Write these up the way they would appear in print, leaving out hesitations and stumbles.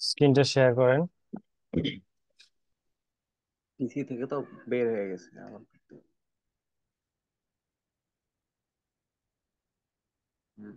স্ক্রিনটা শেয়ার করেন। পিসি থেকে তো বের হয়ে গেছে আবার করতে হবে। হুম।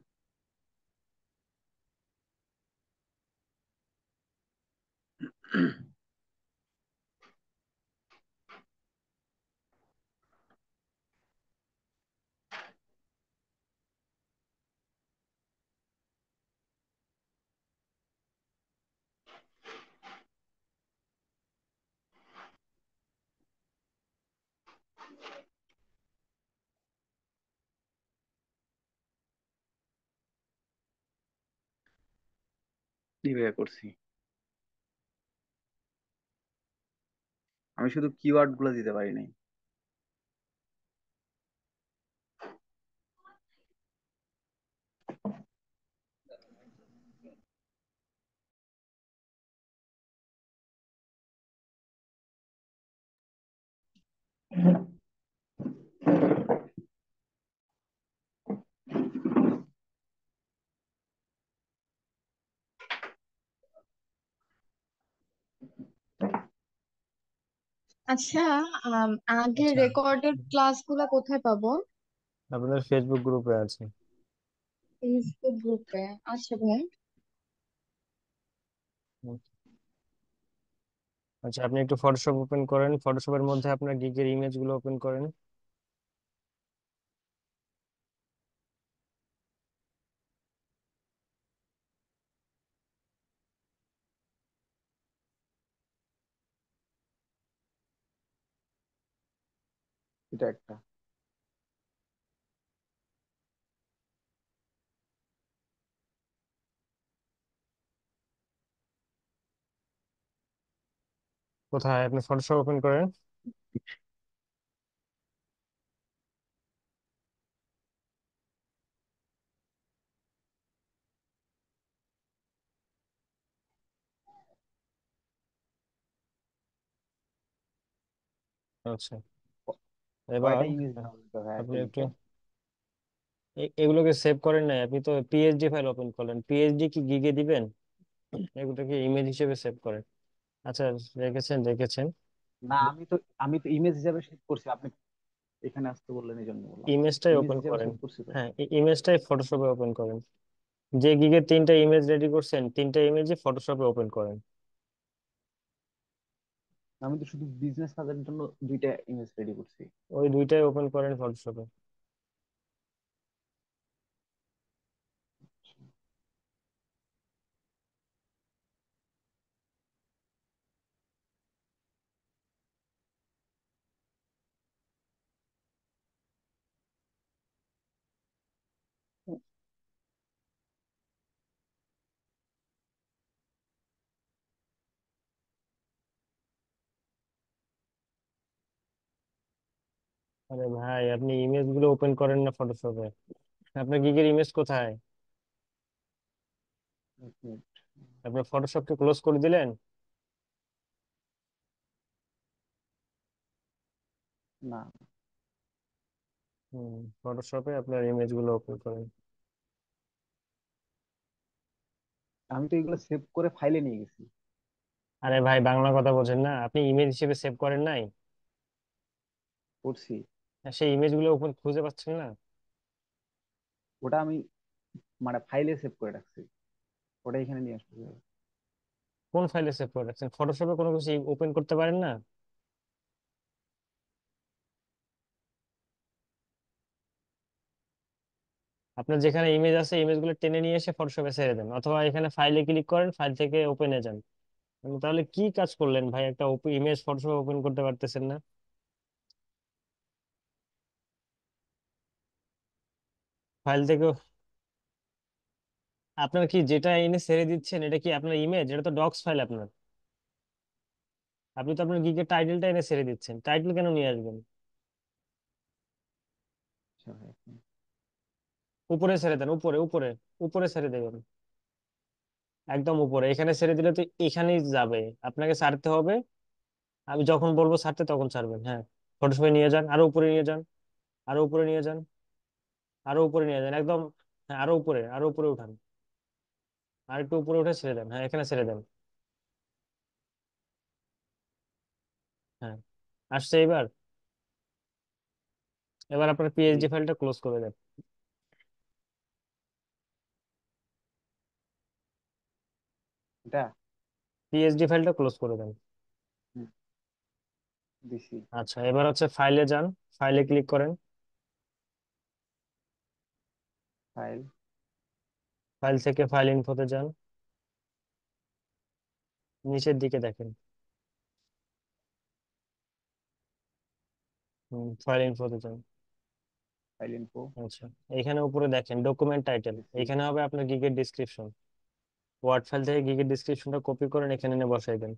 এইভাবে করছি। আমি শুধু কিওয়ার্ড গুলো দিতে পারি নাই। আচ্ছা, আগের আচ্ছা, রেকর্ডেড ক্লাসগুলো কোথায় পাবো? আপনাদের ফেসবুক গ্রুপে আছে। ফেসবুক গ্রুপে? আচ্ছা ভাই। হুম। আচ্ছা, আপনি একটু ফটোশপ ওপেন করেন, ফটোশপের মধ্যে আপনার গিগের ইমেজ গুলো ওপেন করেন। এটা একটা। কোথায় আপনি ফটোশপ ওপেন করেন? আচ্ছা, এবার কয়টা ইমেজ নেওয়া যেতে হয় আপনি একটা একটু গিগে? এগুলোকে সেভ করেন নাই, আপনি তো পিএসডি ফাইল ওপেন করলেন, পিএসডি কি গিগে দিবেন? এগুলোকে ইমেজ হিসেবে সেভ করেন। আচ্ছা, রেখেছেন রেখেছেন। না, আমি তো ইমেজ হিসাবে সেভ করছি। আপনি এখানে আসতে বললেন, এই জন্য বললাম। ইমেজটাই ইমেজ ওপেন হিসাবে করেন। সেভ করছি তো। হ্যাঁ, ইমেজটাই ফটোশপে ওপেন করেন। যে গিগের তিনটা ইমেজ রেডি করছেন, তিনটা ইমেজই ফটোশপে ওপেন করেন। আমি তো শুধু বিজনেস কাজের জন্য দুইটা ইমেজ রেডি করছি। ওই দুইটাই ওপেন করেন ফটোশপে। আরে ভাই, আপনি ইমেজ গুলো ওপেন করেন না ফটোশপে? আপনার গিগের ইমেজ কোথায়? এক মিনিট। আপনার ফটোশপকে ক্লোজ করে দিলেন? না, ফটোশপে আপনার ইমেজ গুলো ওপেন করেন। আমি তো এগুলো সেভ করে ফাইলে নিয়ে গেছি। আরে ভাই, বাংলা কথা বোঝেন না? আপনি ইমেজ হিসেবে সেভ করেন নাই? করছি। আর সেই ইমেজ গুলো ওপেন খুঁজে পাচ্ছেন না? ওটা আমি মানে ফাইলে সেভ করে রাখছি। ওটা এখানে নিয়ে আসতে হবে। কোন ফাইলে সেভ করে রাখছেন? ফটোশপে কোনো কিছু ওপেন করতে পারেন না? আপনার যেখানে ইমেজ আছে, ইমেজ গুলো টেনে নিয়ে এসে ফটোশপে ছেড়ে দেন, অথবা এখানে ফাইলে ক্লিক করেন, ফাইল থেকে ওপেনে যান। তাহলে কি কাজ করলেন ভাই? একটা ইমেজ ফটোশপে ওপেন করতে পারতেছেন না? ফাইল থেকে আপনার কি যেটা এনে ছেড়ে দিচ্ছেন, এটা কি আপনার ইমেজ? এটা তো ডক্স ফাইল আপনার। আপনি তো আপনার গিগের টাইটেলটা এনে ছেড়ে দিচ্ছেন, টাইটেল কেন নিয়ে আসবেন? আচ্ছা ভাই, উপরে ছেড়ে দেন, উপরে উপরে। উপরে ছেড়ে দেবেন, একদম উপরে। এখানে ছেড়ে দিলে তো এখানেই যাবে, আপনাকে ছাড়তে হবে। আমি যখন বলবো ছাড়তে তখন ছাড়বেন। হ্যাঁ, ফটোশপে নিয়ে যান, আরো উপরে নিয়ে যান, আরো উপরে নিয়ে যান, আরো উপরে নিয়ে যান একদম। হ্যাঁ, আরো উপরে, আরো উপরে উঠান। আর একটু উপরে উঠে ছেড়ে দেন। হ্যাঁ, এখানে ছেড়ে দেন। আসছে এবার? এবার আপনার জি। পিএইচডি ফাইলটা ক্লোজ করে দেন। এটা। পিএইচডি ফাইলটা ক্লোজ করে দেন। হুম, দিছি। আচ্ছা, এবার হচ্ছে ফাইলে যান, ফাইলে ক্লিক করেন। ফাইল। ফাইল থেকে ফাইল ইনফোতে যান, নিচের দিকে দেখেন। ফাইল ইনফোতে যান। File info. আচ্ছা, এখানে উপরে দেখেন ডকুমেন্ট টাইটেল, দিছি। এখানে হবে আপনার গিগের ডিসক্রিপশন। ওয়ার্ড ফাইল থেকে গিগের ডিসক্রিপশনটা কপি করেন, এখানে এনে বসাই দেন।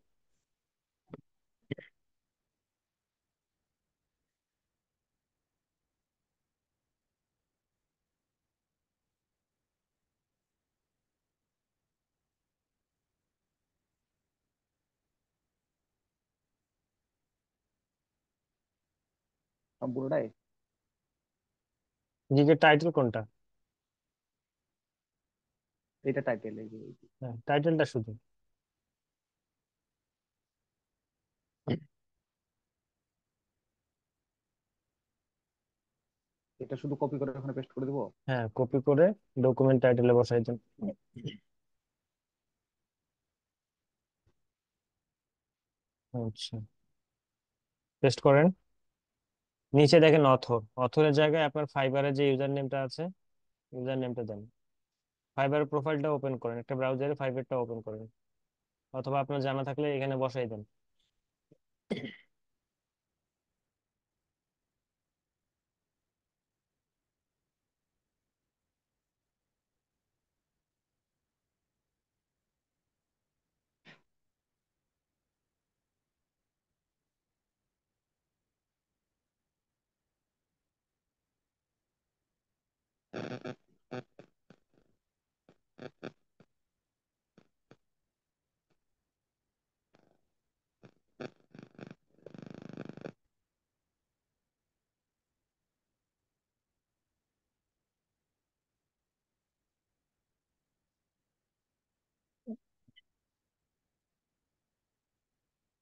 সম্পূর্ণটাই। গিগের টাইটেল কোনটা? এটা টাইটেল, এই যে এই যে। হ্যাঁ, টাইটেলটা শুধু। এটা শুধু কপি করে ওখানে পেস্ট করে দেবো। হ্যাঁ, কপি করে ডকুমেন্ট টাইটেলে বসাই দেন। আচ্ছা, পেস্ট করেন। নিচে দেখেন অথর, অথরের জায়গায় আপনার ফাইবারের যে ইউজার নেমটা আছে, ইউজার নেমটা দেন। ফাইবারের প্রোফাইলটা ওপেন করেন, একটা ব্রাউজারে ফাইবারটা ওপেন করেন, অথবা আপনার জানা থাকলে এখানে বসাই দেন।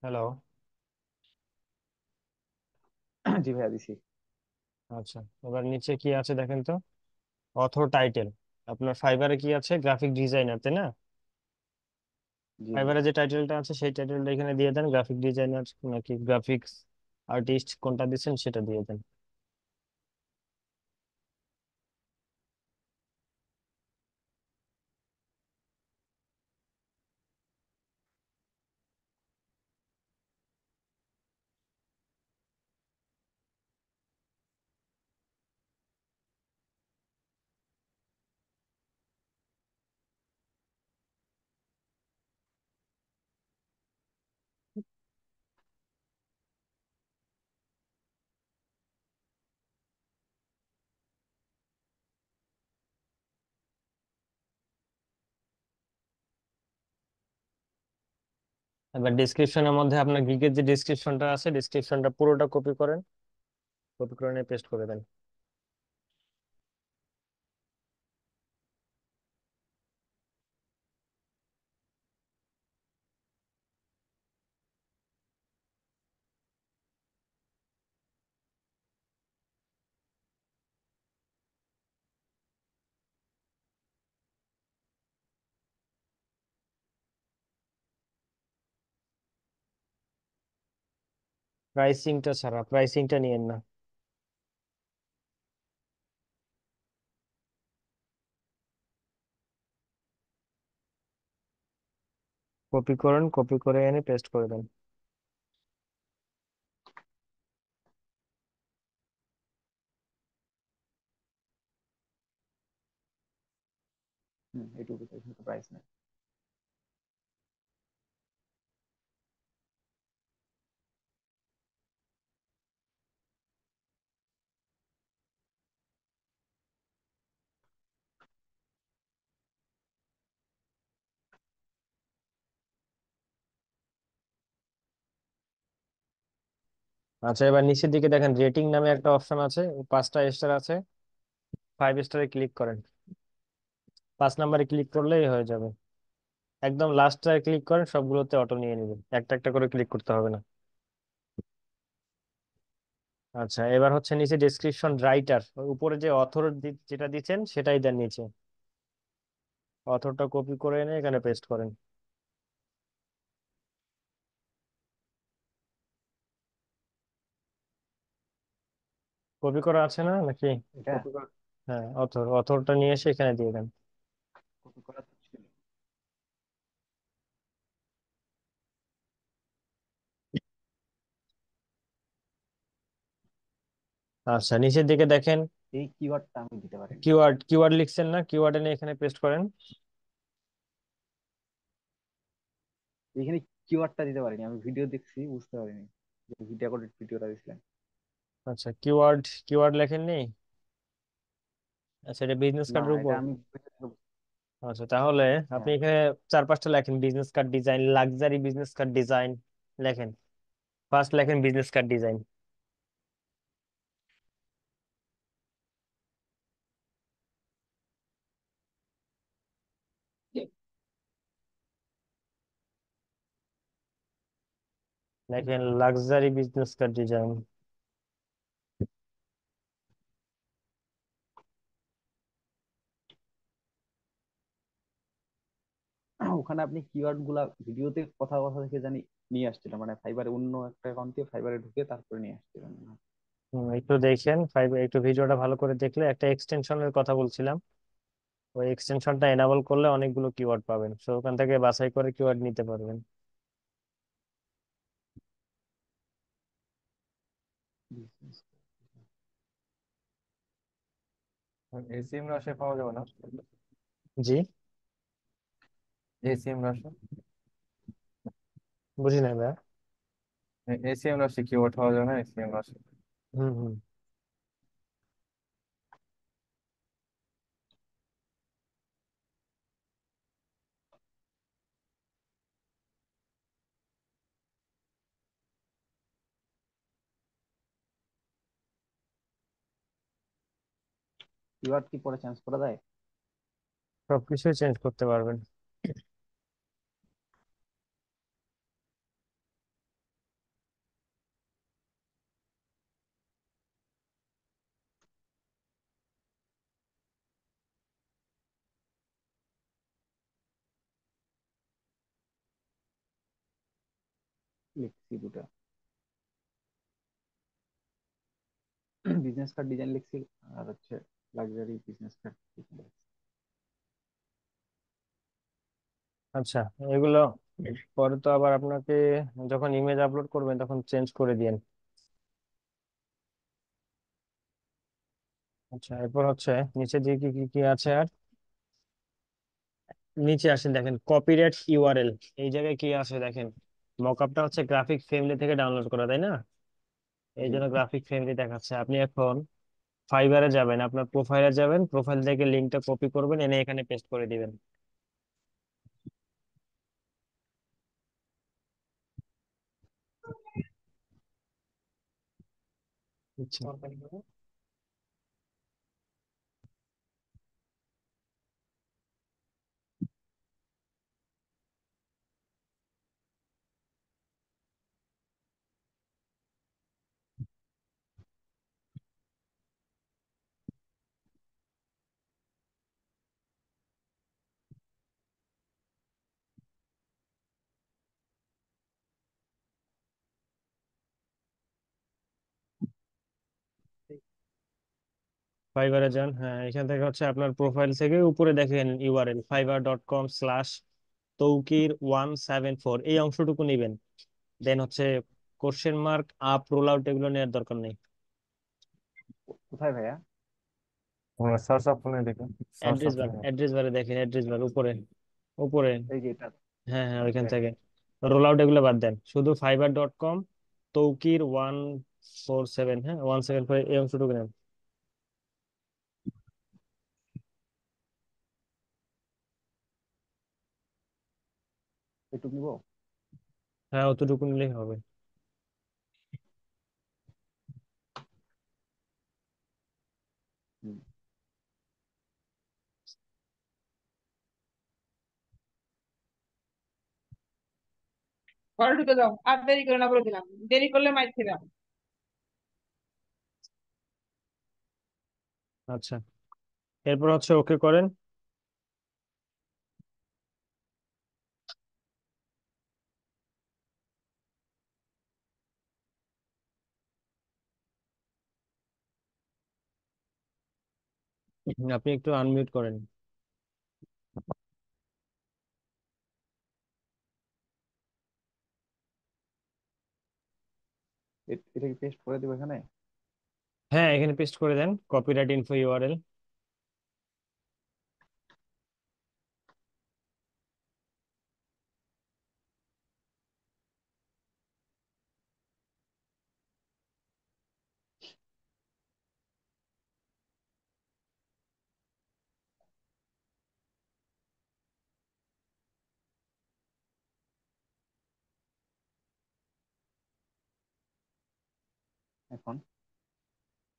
হ্যালো। জি ভাইয়া, দিছি। আচ্ছা, এবার নিচে কি আছে দেখেন তো, অথর টাইটেল। আপনার ফাইবারে কি আছে, গ্রাফিক ডিজাইনার, তাই না? জি জি। ফাইবারে যে টাইটেলটা আছে সেই টাইটেলটা এখানে দিয়ে দেন, গ্রাফিক ডিজাইনার নাকি গ্রাফিক্স আর্টিস্ট কোনটা দিচ্ছেন সেটা দিয়ে দেন। এবার ডিসক্রিপশনের মধ্যে আপনার গিগের যে ডিসক্রিপশনটা আছে, ডিসক্রিপশনটা পুরোটা কপি করেন, কপি করে নিয়ে পেস্ট করে দেন। প্রাইসিংটা ছাড়া, প্রাইসিংটা নিয়েন না। কপি করেন, কপি করে এনে পেস্ট করে দেন। হুম, এইটুকু তো, এখানে তো প্রাইস নেই। আচ্ছা, এবার নিচের দিকে দেখেন রেটিং নামে একটা অপশন আছে, 5টা স্টার আছে, 5 স্টারে ক্লিক করেন। 5 নাম্বারে ক্লিক করলেই হয়ে যাবে। একদম লাস্টটায় ক্লিক করেন, সবগুলোতে অটো নিয়ে নেবেন, একটা একটা করে ক্লিক করতে হবে না। আচ্ছা, এবার হচ্ছে নিচে ডেসক্রিপশন রাইটার, উপরে যে অথর যেটা দিচ্ছেন সেটাই দেন নিচে। অথরটা কপি করে এনে এখানে পেস্ট করেন। কপি করা আছে না নাকি? এটা কপি করা, হ্যাঁ, অথরটা নিয়ে এসে এখানে দিয়ে দেন। কপি করা তো ছিল। আচ্ছা, নিচের দিকে দেখেন, এই কিওয়ার্ডটা আমি দিতে পারিনি। কিওয়ার্ড কিওয়ার্ড লিখছেন না, কিওয়ার্ড এনে এখানে পেস্ট করেন। এখানে কিওয়ার্ডটা দিতে পারিনি, আমি ভিডিও দেখছি বুঝতে পারিনি যে ভিডিও করে ভিডিওটা দিছিলেন। আচ্ছা, কিওয়ার্ড কিওয়ার্ড লেখেননি? আচ্ছা, এটা বিজনেস না, কার্ডের এটা উপর। আমি আচ্ছা, তাহলে আপনি হ্যাঁ, এখানে 4-5টা লেখেন, business card design, luxury business card design লেখেন। ফার্স্ট লেখেন বিজনেস কার্ড ডিজাইন। লেখেন লাক্সারি বিজনেস কার্ড ডিজাইন। ওখানে আপনি কিওয়ার্ড গুলা ভিডিওতে কথা কথা থেকে জানি নিয়ে আসছিলেন, মানে ফাইবারে অন্য একটা অ্যাকাউন্ট দিয়ে ফাইবারে ঢুকে তারপরে নিয়ে আসছিলেন। একটু দেখেন একটু ভিডিওটা ভালো করে দেখলে, একটা এক্সটেনশনের কথা বলছিলাম, ওই এক্সটেনশনটা এনাবল করলে অনেকগুলো কিওয়ার্ড পাবেন, সো ওখান থেকে বাছাই করে কিওয়ার্ড নিতে পারবেন। এসিএম রাশে পাওয়া যাবে না? জি, এসিএম রাশে, বুঝি না ভাইয়া। এসিএম রাশি কিওয়ার্ড পাওয়া যাবে না? এসিএম রাশি। হুম হুম। কিওয়ার্ড কি পরে চেঞ্জ করা যায়? সবকিছুই চেঞ্জ করতে পারবেন। লিখছি দুটা, বিজনেস কার্ড ডিজাইন লিখছি, আর হচ্ছে লাক্সারি বিজনেস কার্ড ডিজাইন। আচ্ছা, এগুলো পরে তো আবার আপনাকে যখন ইমেজ আপলোড করবেন তখন চেঞ্জ করে দিয়েন। আচ্ছা, এরপর হচ্ছে নিচে দিয়ে কি কি কি আছে আর, নিচে আসেন দেখেন কপিরাইট ইউআরএল। এই জায়গায় কি আছে দেখেন, মকআপটা হচ্ছে গ্রাফিক ফ্রেমলি থেকে ডাউনলোড করা, তাই না? এই জি। জন্য গ্রাফিক ফ্রেমলি দেখাচ্ছে। আপনি এখন ফাইবারে যাবেন, আপনার প্রোফাইলে যাবেন, প্রোফাইল থেকে লিঙ্কটা কপি করবেন, এনে এখানে পেস্ট করে দিবেন। আচ্ছা, ফাইবারে যান, হ্যাঁ, এখান থেকে হচ্ছে আপনার প্রোফাইল থেকে উপরে দেখেন ইউআরএল fiverr.com/তৌকির174, এই অংশটুকু নিবেন। দেন হচ্ছে question mark up, roll out, এগুলো নেওয়ার দরকার নেই। কোথায় ভাইয়া? তোমরা সার্চ অপশনে দেখো, সার্চ অপশনে। অ্যাড্রেস বারে দেখেন, অ্যাড্রেস বার উপরে, উপরে। এই যে এটা। হ্যাঁ হ্যাঁ, ওইখান আচ্ছা, থেকে রোল আউট এগুলো বাদ দেন, শুধু fiverr.com/তৌকির147, হ্যাঁ, 174, এই অংশটুকু নেন। একটু নিবো। হ্যাঁ, অতটুকু নিলেই হবে। হুম। ঘরে ঢুকে যাও, আর দেরি করে না বলে দিলাম, দেরি করলে মাইর খেলাম। আচ্ছা, এরপর হচ্ছে ওকে করেন। আপনি একটু আনমিউট করেন। এটা কি পেস্ট করে দেবো এখানে? হ্যাঁ, এখানে পেস্ট করে দেন, কপিরাইট ইনফো ইউআরএল। এখন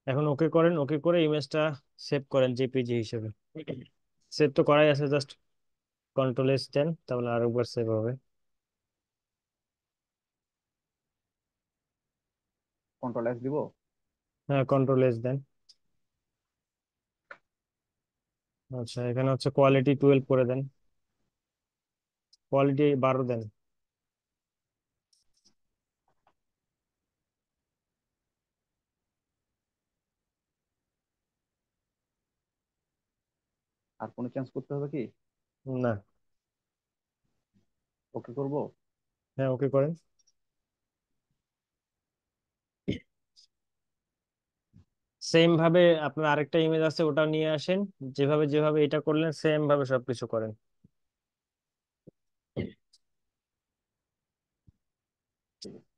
এখন ওকে করেন, ওকে করে ইমেজটা সেভ করেন জেপিজি হিসেবে। সেভ তো করাই আছে, জাস্ট কন্ট্রোল S দেন, তাহলে আরেকবার সেভ হবে। কন্ট্রোল S দিব। হ্যাঁ, কন্ট্রোল S দেন। আচ্ছা, এখানে হচ্ছে কোয়ালিটি 12 করে দেন, কোয়ালিটি 12 দেন। আর কোনো চেঞ্জ করতে হবে কি? না। ওকে করব। হ্যাঁ, ওকে করেন। সেম ভাবে আপনার আরেকটা ইমেজ আছে, ওটা নিয়ে আসেন। যেভাবে যেভাবে এটা করলেন সেম ভাবে সবকিছু করেন। ঠিক আছে।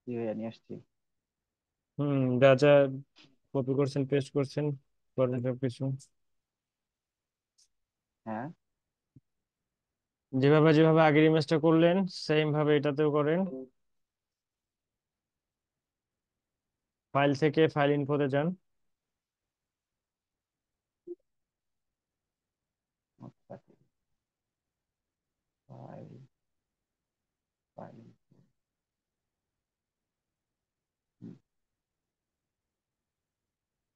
জি ভাইয়া, নিয়ে আসছি। যা যা কপি করছেন, পেস্ট করছেন, করেন সবকিছু। হ্যাঁ। যেভাবে যেভাবে আগের ইমেজটা করলেন সেম ভাবে এটাতেও করেন। ফাইল থেকে ফাইল ইনফোতে যান। আচ্ছা, ফাইল ফাইল।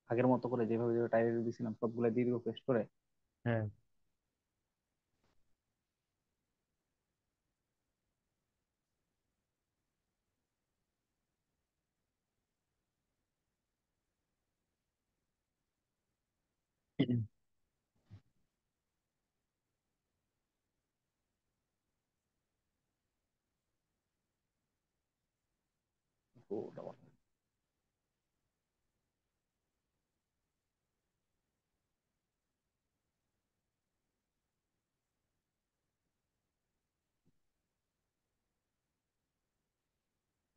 আগের মতো করে যেভাবে যেভাবে টাইটেল দিয়েছিলাম সবগুলো দিয়ে দিব পেস্ট করে। হ্যাঁ, ও, ওটা বলো।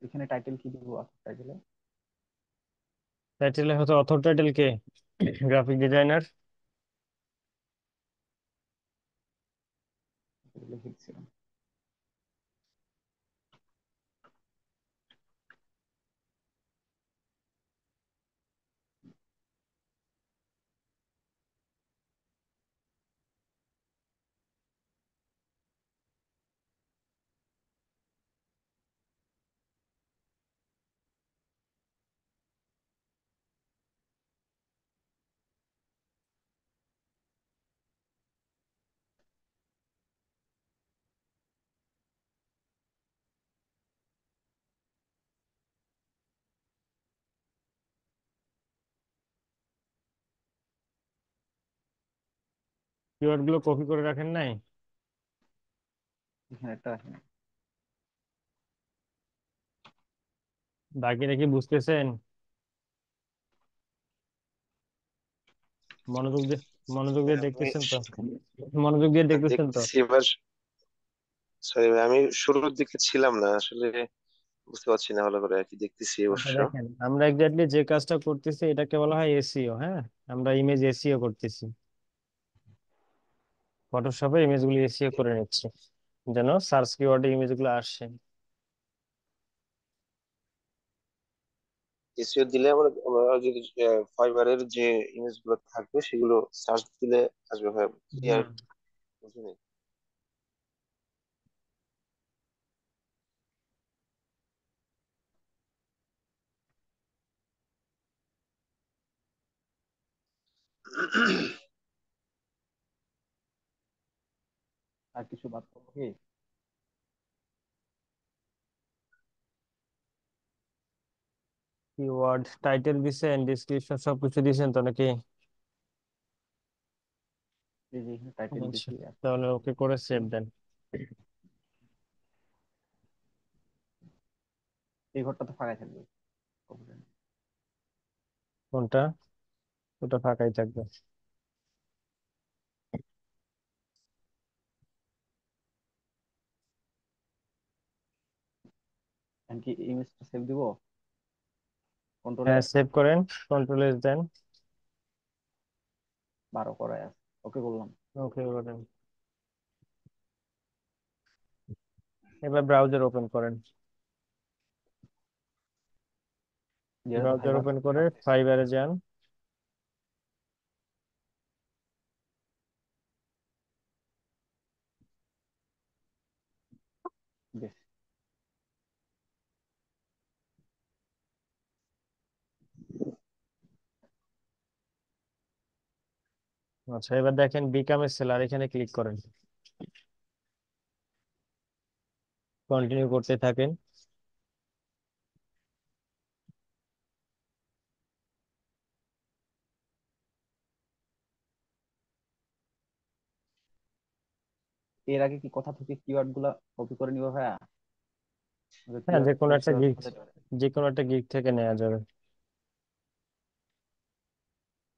এখানে টাইটেল কি দিব? টাইটেলে টাইটেলে হয়তো অথর টাইটেল কে, গ্রাফিক ডিজাইনার। লিখে দিচ্ছিলাম। কিওয়ার্ড গুলো কপি করে রাখেন নাই? এখানে একটা রাখি না। বাকিটা কি বুঝতেছেন? মনোযোগ দিয়ে মনোযোগ দিয়ে হ্যাঁ, আমি দেখতেছেন তো? মনোযোগ দিয়ে দেখতেছেন তো? দেখতেছি এবার। সরি ভাই, আমি শুরুর দিকে ছিলাম না আসলে, বুঝতে পারছি না ভালো করে আর কি, দেখতেছি আচ্ছা অবশ্য। দেখেন, আমরা এক্স্যাক্টলি যে কাজটা করতেছি এটাকে বলা হয় এসইও। হ্যাঁ, আমরা ইমেজ এসইও করতেছি, ফটোশপে ইমেজগুলো এসইও করে নিচ্ছি যেন সার্চ কিওয়ার্ডে ইমেজগুলো আসে। এসইও দিলে আমরা আমরা যদি ফাইবারের যে ইমেজ গুলো থাকবে সেগুলো সার্চ দিলে আসবে ভাই, কি আর হুম। বুঝিনি। আর কিছু বাদ করবো কি? কিওয়ার্ড টাইটেল দিছেন, ডেসক্রিপশন সবকিছু দিছেন তো নাকি? এই যে এখানে টাইটেল আচ্ছা, দিছি আর তাহলে ওকে করে দিছি। সেভ দেন। এই ঘরটা তো ফাঁকা থাকবে। কোনটা? ওটা ফাঁকাই থাকবে। কি ইমেজটা সেভ দিব কন্ট্রোল হ্যাঁ, এস? সেভ করেন, কন্ট্রোল এস দেন। 12 করায় আছে, ওকে বললাম। ওকে করেন। এবার ব্রাউজার ওপেন করেন। যেটা তো ব্রাউজার ফাইবার ওপেন করে আছে। ফাইবারে যান। বেশ। আচ্ছা, এবার দেখেন বিকাম এ সেলার, এখানে ক্লিক করেন, কন্টিনিউ করতে থাকেন। এর আগে কি কথা থেকে কিওয়ার্ড গুলা কপি করে নিব ভাইয়া? হ্যাঁ, যে কোনো একটা কিওয়ার্ড গিগ, কোথা যেতে পারে? যে কোনো একটা গিগ থেকে নেওয়া যাবে।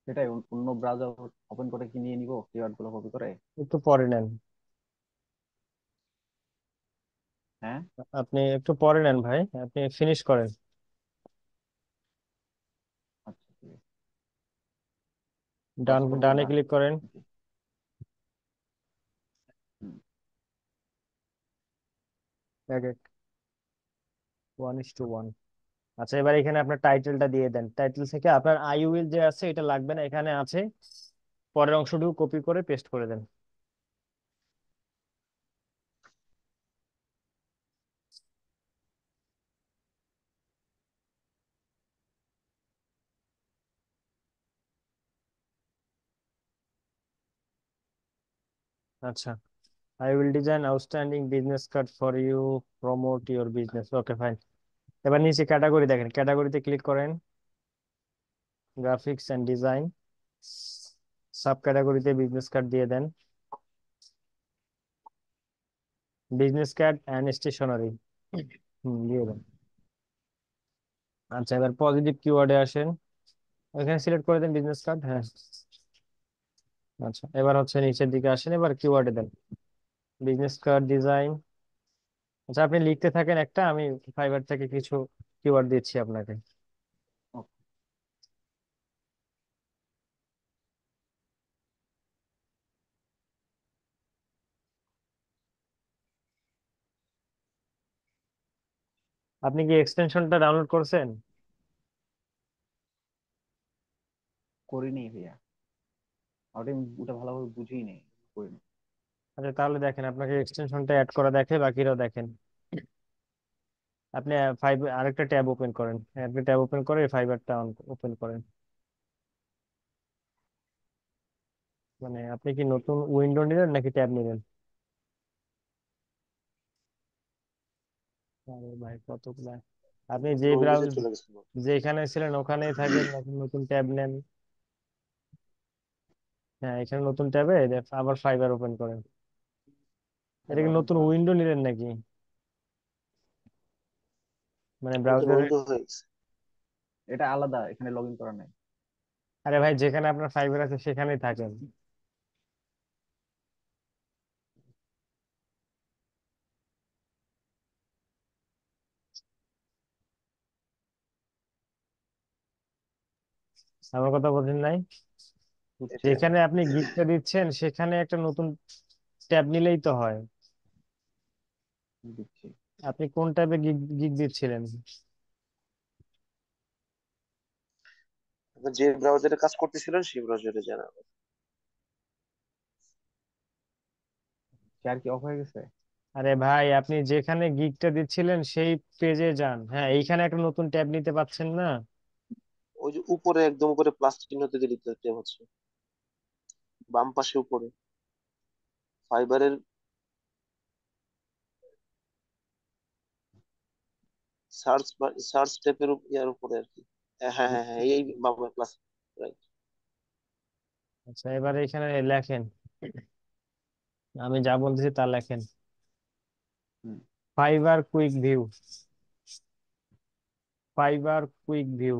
সেটাই, অন্য ব্রাউজার ওপেন করে কি নিয়ে নিব কিওয়ার্ড গুলো কপি করে? একটু পরে নেন, হ্যাঁ, আপনি একটু পরে নেন ভাই, আপনি ফিনিশ করেন। আচ্ছা ঠিক আছে। পজ ডান, করবো ডানে না? ক্লিক করেন। নাকি? হুম, এক এক, 1:1। আচ্ছা, এবার এখানে আপনার টাইটেলটা দিয়ে দেন। টাইটেল থেকে আপনার আই উইল যে আছে এটা লাগবে না, এখানে আছে, পরের অংশটুকু কপি করে পেস্ট করে দেন। আচ্ছা, I will design outstanding business card for you, promote your business. Okay fine. এবার নিচে ক্যাটাগরি দেখেন, ক্যাটাগরিতে ক্লিক করেন, গ্রাফিক্স এন্ড ডিজাইন, সাব ক্যাটাগরিতে বিজনেস কার্ড দিয়ে দেন, বিজনেস কার্ড অ্যান্ড স্টেশনারি। দিয়ে দেন। আচ্ছা, এবার পজিটিভ কিওয়ার্ডে আসেন, এখানে সিলেক্ট করে দেন বিজনেস কার্ড। হ্যাঁ, আচ্ছা, এবার হচ্ছে নিচের দিকে আসেন, এবার কিওয়ার্ডে দেন বিজনেস কার্ড ডিজাইন। আচ্ছা, আপনি লিখতে থাকেন একটা, আমি ফাইবার থেকে কিছু কিওয়ার্ড দিচ্ছি আপনাকে। ওকে। আপনি কি এক্সটেনশনটা ডাউনলোড করছেন? করিনি ভাইয়া, ওটা ভালোভাবে বুঝিই নেই, করিনি। আচ্ছা, তাহলে দেখেন, আপনাকে এক্সটেনশনটা অ্যাড করা দেখে, বাকিরাও দেখেন। আপনি ফাইভ আরেকটা ট্যাব ওপেন করেন, একটা ট্যাব ওপেন করে ফাইবারটা ওপেন করেন। মানে আপনি কি নতুন উইন্ডো নিলেন নাকি ট্যাব নিলেন? আরে ভাই, কতগুলা! আপনি যে উইন্ডোজে ব্রাউজার, চলে গেছে। যেখানে ছিলেন ওখানেই থাকেন নাকি নতুন ট্যাব নেন? হ্যাঁ, এখানে নতুন ট্যাবে আবার ফাইবার ওপেন করেন। এটা ফাইবার কি ওপেন নতুন করা আছে। উইন্ডো নিলেন নাকি? মানে নতুন ব্রাউজারে? উইন্ডো হয়ে গেছে। এটা আলাদা, এখানে লগ ইন করা নাই। আরে ভাই, যেখানে আপনার ফাইবার আছে সেখানেই থাকেন। আমার কথা বলেন নাই? এটা যেখানে আপনি গিকটা দিচ্ছেন সেখানে একটা নতুন ট্যাব নিলেই তো হয়। দিচ্ছি। আপনি কোন ট্যাবে গিগ গিগ দিচ্ছিলেন? যে ব্রাউজারে কাজ করতেছিলেন সেই ব্রাউজারে জানা। শেয়ার কি অফ হয়ে গেছে? আরে ভাই, আপনি যেখানে গিগটা দিচ্ছিলেন সেই পেজে যান। হ্যাঁ, এইখানে একটা নতুন ট্যাব নিতে পাচ্ছেন না? ওই যে উপরে একদম উপরে প্লাস চিহ্নতে দিতে হচ্ছে, বাম পাশে উপরে ফাইবারের সার্চ ট্যাবের ইয়ার উপরে আর কি। হ্যাঁ হ্যাঁ হ্যাঁ দিচ্ছি। হ্যাঁ, এই বাম প্লাস, রাইট। আচ্ছা, এবার এখানে লেখেন, আমি যা বলতেছি তা লেখেন। হুম। Fiverr quick view, Fiverr quick view.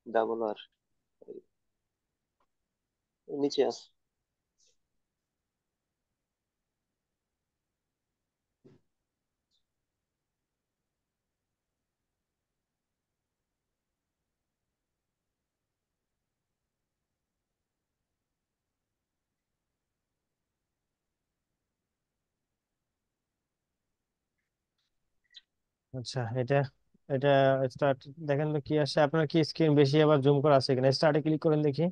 Double আর নিচে আছে। আচ্ছা, এটা এটা স্টার্ট। দেখেন তো কি আসে। আপনার কি স্ক্রিন বেশি আবার জুম করা আছে কিনা? স্টার্টে ক্লিক করেন দেখি।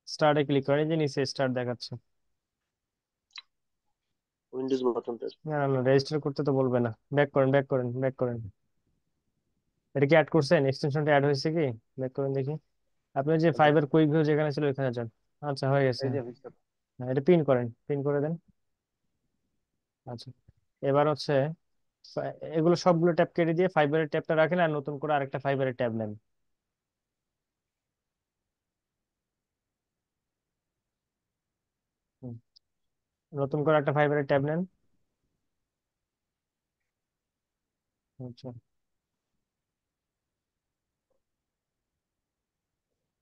স্টার্টে ক্লিক করেন, এই যে নিচে স্টার্ট দেখাচ্ছে। উইন্ডোজ বাটনটা। না না, রেজিস্টার করতে তো বলবে না। ব্যাক করেন, ব্যাক করেন, ব্যাক করেন। এটা কি অ্যাড করছেন? এক্সটেনশনটা অ্যাড হয়েছে কি? ব্যাক করেন দেখি। আপনি যে ফাইবার কুইক ভিউ যেখানে ছিল ওখানে যান। আচ্ছা, হয়ে গেছে। এই যে অফিসটা। হ্যাঁ, এটা পিন করেন, পিন করে দেন। আচ্ছা, এবার হচ্ছে এগুলো সবগুলো ট্যাব কেটে দিয়ে ফাইবারের ট্যাবটা রাখেন আর নতুন করে আরেকটা ফাইবারের ট্যাব নেন। হুম, নতুন করে একটা ফাইবারের ট্যাব নেন। আচ্ছা,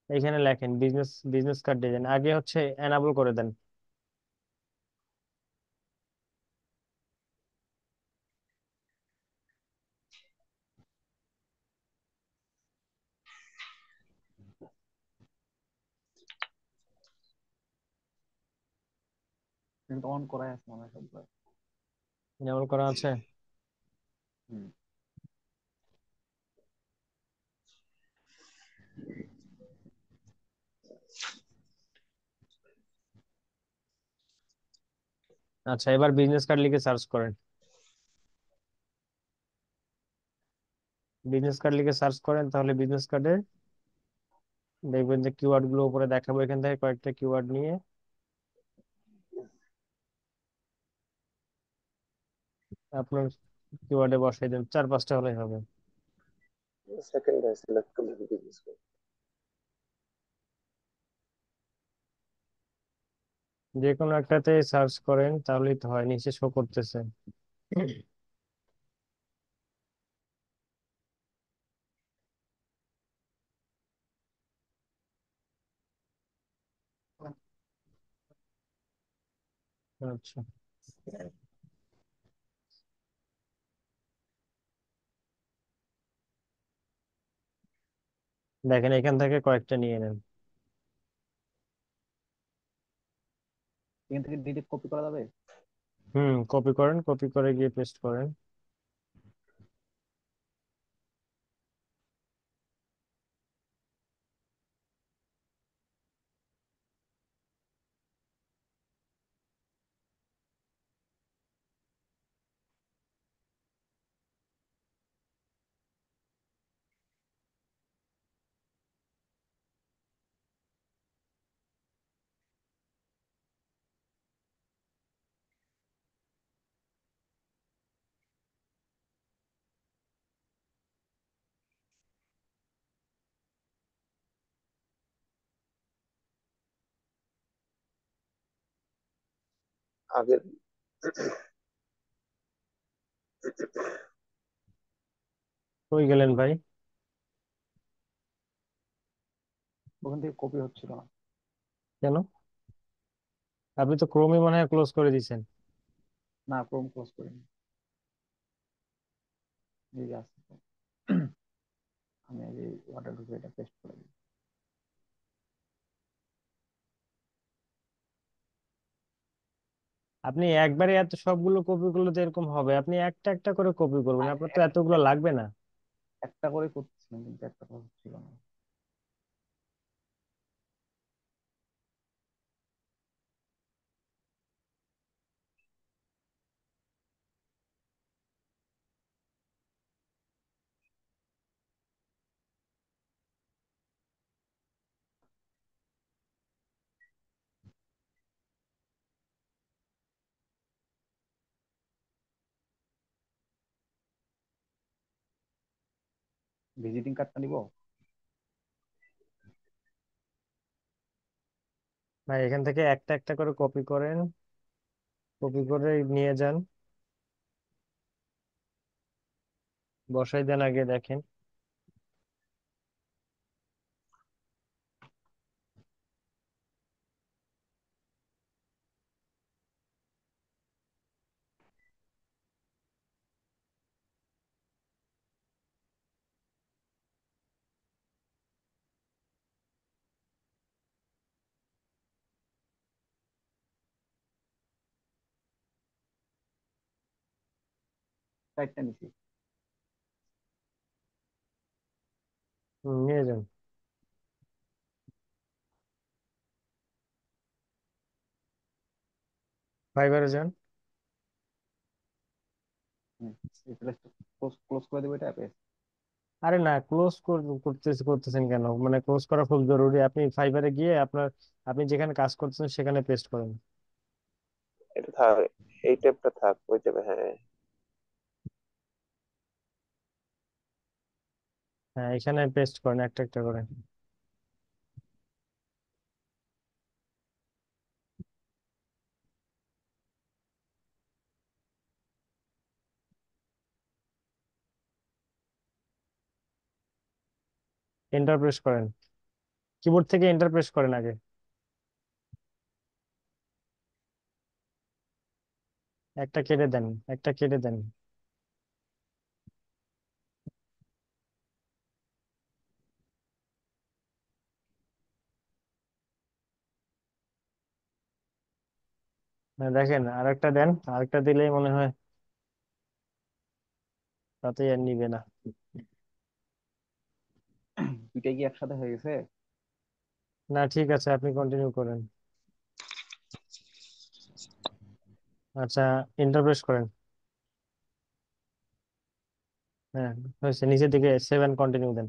এখানে লেখেন বিজনেস বিজনেস কার্ড ডিজাইন। আগে হচ্ছে এনাবল করে দেন। কিন্তু অন করাই আছে মনে হয় সবগুলো। এনাবল করা আছে। হুম। আচ্ছা, এবার বিজনেস কার্ড লিখে সার্চ করেন। বিজনেস কার্ড লিখে সার্চ করেন, তাহলে বিজনেস কার্ডে দেখবেন যে কিওয়ার্ড গুলো উপরে দেখাবো। এখান থেকে কয়েকটা কিওয়ার্ড নিয়ে আপনার কিওয়ার্ডে বসাই দেন। 4-5টা হলেই হবে। সেকেন্ড সিলেক্ট করলে বিজনেস। যে কোনো একটাতে সার্চ করেন তাহলেই তো হয়, নিচে শো করতেছে। আচ্ছা, দেখেন এখান থেকে কয়েকটা নিয়ে নেন। এখান থেকে ডিরেক্ট কপি করা যাবে? হুম, কপি করেন, কপি করে গিয়ে পেস্ট করেন। আগের কই গেলেন ভাই? ওখান থেকে কপি হচ্ছিল না। কেন? আপনি তো ক্রোমই মনে হয় ক্লোজ করে দিয়েছেন। না, ক্রোম ক্লোজ করিনি, এই যে আছে তো। আমি আগে ওয়াটার ঢুকে এটা পেস্ট করে দিই। আপনি একবারে এত সবগুলো কপি করলে তো এরকম হবে, আপনি একটা একটা করে কপি করবেন, আপনার তো এতগুলো লাগবে না। একটা করে করতেছিলাম কিন্তু একটা করে হচ্ছিল না। ভিজিটিং কার্ডটা নিব। ভাই এখান থেকে একটা একটা করে কপি করেন, কপি করে নিয়ে যান, বসাই দেন আগে দেখেন। সাইডটা নিছি। নিয়ে যান। ফাইবারে যান। হুম, এই প্লেসটা ক্লোজ ক্লোজ করে দেবো এটা অ্যাপে। আরে না, করতেছেন কেন? মানে ক্লোজ করা খুব জরুরি। আপনি ফাইবারে গিয়ে আপনি যেখানে কাজ করতেছেন সেখানে পেস্ট করেন। এটা থাক, এই ট্যাবটা থাক, ওই ট্যাবে, হ্যাঁ। হ্যাঁ, এখানে পেস্ট করেন একটা একটা করে। এন্টার প্রেস করেন, কিবোর্ড থেকে এন্টার প্রেস করেন আগে। একটা কেটে দেন, একটা কেটে দেন। হ্যাঁ, দেখেন আরেকটা দেন, আরেকটা দিলেই মনে হয় তাতেই আর নিবে না। দুইটাই কি একসাথে হয়ে গেছে? না, ঠিক আছে, আপনি কন্টিনিউ করেন। আচ্ছা, এন্টার প্রেস করেন। হ্যাঁ, হয়েছে, নিচের দিকে 7 কন্টিনিউ দেন।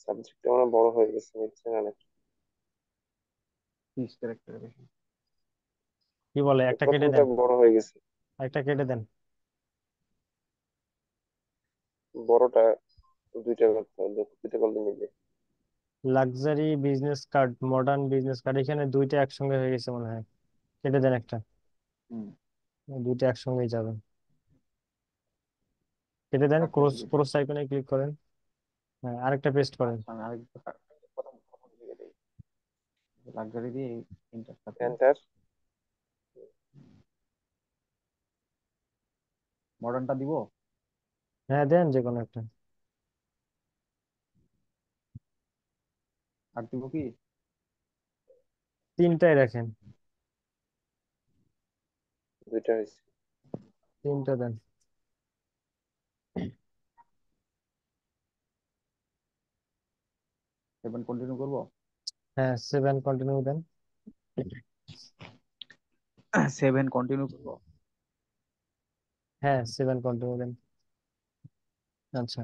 সাবজেক্টটা আমার বড় হয়ে গেছে, দেখছেন অনেক। 30 ক্যারেক্টার বেশি। কি বলে, একটা কেটে প্রথমটা দেন, বড় হয়ে গেছে। একটা কেটে দেন। বড়টা দুইটা করতে হবে, দুইটা করলে নিবে। Luxury business card, modern business card, এখানে দুইটা একসঙ্গে হয়ে গেছে মনে হয়। কেটে দেন একটা, হুম, দুইটা একসঙ্গেই যাবে। কেটে দেন, কাটতেছি ক্রস কেটে। ক্রস আইকনে ক্লিক করেন। হ্যাঁ, আরেকটা পেস্ট করেন। আচ্ছা, আমি আরেকটু প্রথম প্রথম দিকে দিই। লাক্সারি দিয়ে এই তিনটার সাথে এন্টার। মডার্নটা দিব। হ্যাঁ, দেন যে কোনো একটা। আর দিব কি? তিনটাই রাখেন, দুইটা হয়েছে। তিনটা দেন। 7 কন্টিনিউ করবো। হ্যাঁ, 7 কন্টিনিউ দেন। 7 কন্টিনিউ করবো। হ্যাঁ, 7 কন্টিনিউ দেন। আচ্ছা,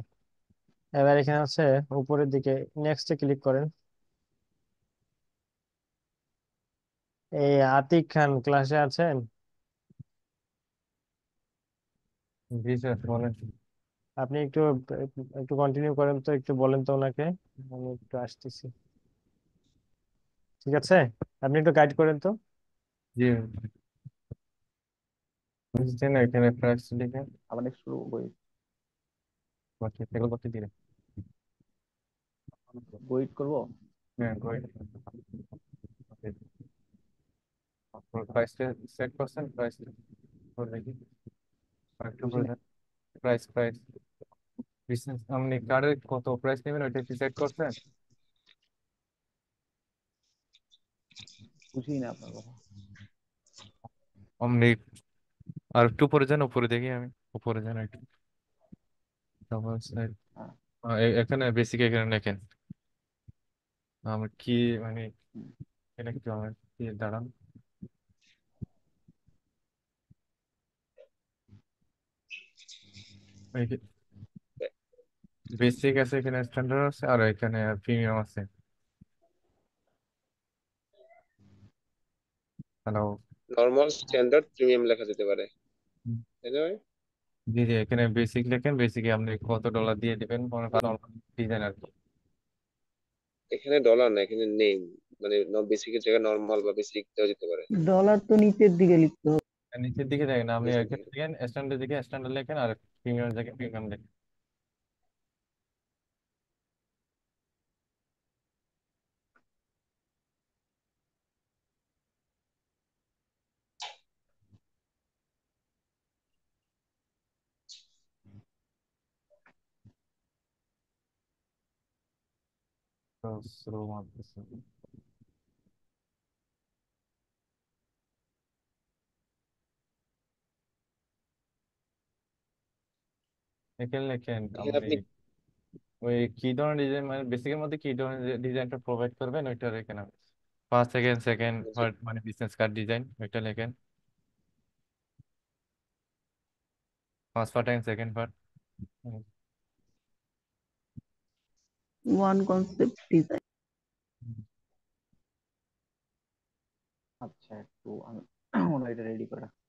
এবার এখানে আছে উপরের দিকে, নেক্সটে ক্লিক করেন। এই আতিক খান ক্লাসে আছেন? জি স্যার বলেন। আপনি একটু একটু কন্টিনিউ করেন তো, একটু বলেন তো ওনাকে, আমি একটু আসতেছি। ঠিক আছে, আপনি একটু গাইড করেন তো। জি বুঝছেন, এখানে প্রাইস লিখে আবার নেক্সট বই বাকি সেগুলো করতে দিলে। ওয়েট করবো। হ্যাঁ great. Okay. আপনার প্রাইসটা সেট করছেন, প্রাইস করে দেখি একটু বুঝি করে না, দেন। প্রাইস বিজনেস আপনি কার্ডের কত প্রাইস নেবেন ওইটা কি সেট করছেন? বুঝি না আপনার কথা। আপনি আর একটু উপরে যান, উপরে দেখি আমি, উপরে যান একটু। তারপর হ্যাঁ। এখানে বেসিক এখানে দেখেন আমার কি মানে হুম। এটা একটু আমার কি দাঁড়ান। বেসিক আছে, এখানে স্ট্যান্ডার্ড আছে, আর এখানে প্রিমিয়াম আছে। হ্যালো। নর্মাল, স্ট্যান্ডার্ড, প্রিমিয়াম লেখা যেতে পারে, তাই না ভাই? জি জি, এখানে বেসিক লেখেন, বেসিকে আপনি কত ডলার দিয়ে দিবেন মনে করেন ডিজাইন আর কি। এখানে ডলার না, এখানে নেম, মানে বেসিকের জায়গায় নর্মাল বা বেসিক দেওয়া যেতে পারে। ডলার তো নিচের দিকে লিখতে হবে। আর নিচের দিকে দেখেন, আপনি নিচের এখানে দিকে। দেখেন স্ট্যান্ডার্ড দিকে স্ট্যান্ডার্ড লেখেন, আর প্রিমিয়াম দিকে প্রিমিয়াম লেখেন। তো স্লো মারতেছে। এখানে লেখেন এখানে আপনি আপনি ওই কি ধরনের ডিজাইন, মানে বেসিকের মধ্যে কি ধরনের ডিজাইনটা প্রোভাইড করবেন ওইটা লেখেন আপনি। ফার্স্ট সেকেন্ড সেকেন্ড যে থার্ড মানে বিজনেস কার্ড ডিজাইন ওইটা লেখেন। First part and second part. One concept design. আচ্ছা, একটু আমি মনে হয় এটা রেডি করে রাখছি।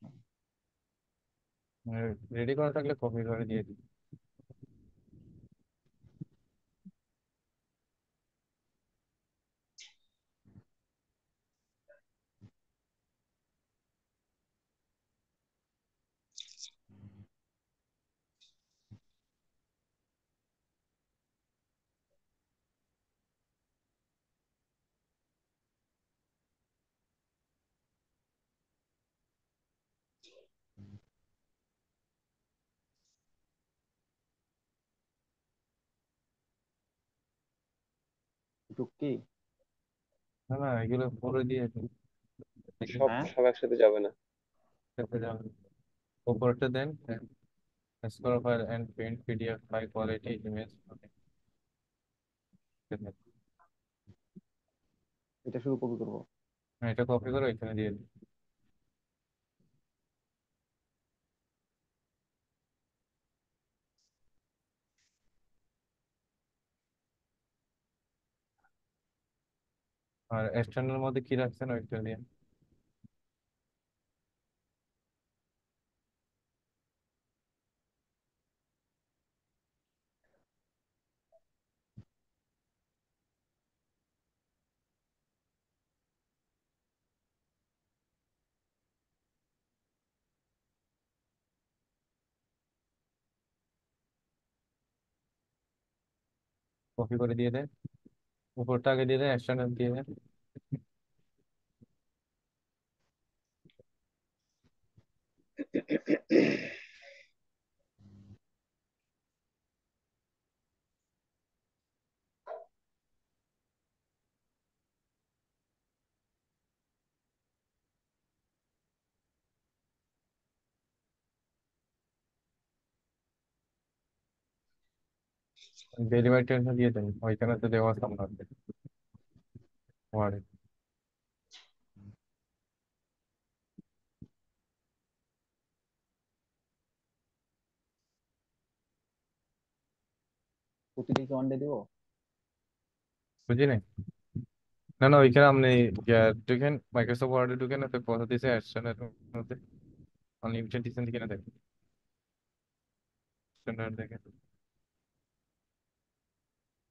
রেডি করা থাকলে কপি করে দিয়ে দিন। একটু কি। না না, এগুলো পরে দিয়ে দিন। সব হ্যাঁ, সব একসাথে যাবে না। তারপরে যাবেন। উপরটা দেন, score file and print PDF high quality image. এটা শুধু কপি করবো। এটা কপি করে এখানে দিয়ে দিন। আর এক্সটার্নাল মধ্যে কি রাখছেন ওইটা দিয়ে। কপি করে দিয়ে দেন, উপরটা আগে দিয়ে দেন, এক্সটার্নাল দিয়ে দেন। ডেলিভারি টেনশন দিয়ে দেন, ওইখানে তো দেওয়া সম্ভব ওয়ার্ডে। প্রতিটা কি ওয়ান ডে দিব? বুঝি নাই। না না, ওইখানে আপনি ঢুকেন, মাইক্রোসফট ওয়ার্ডে ঢুকেন, তো কথা দিয়েছে এক্সটার্নাল মধ্যে আনলিমিটেড দিচ্ছেন কিনা দেখেন। স্ট্যান্ডার্ড দেখেন,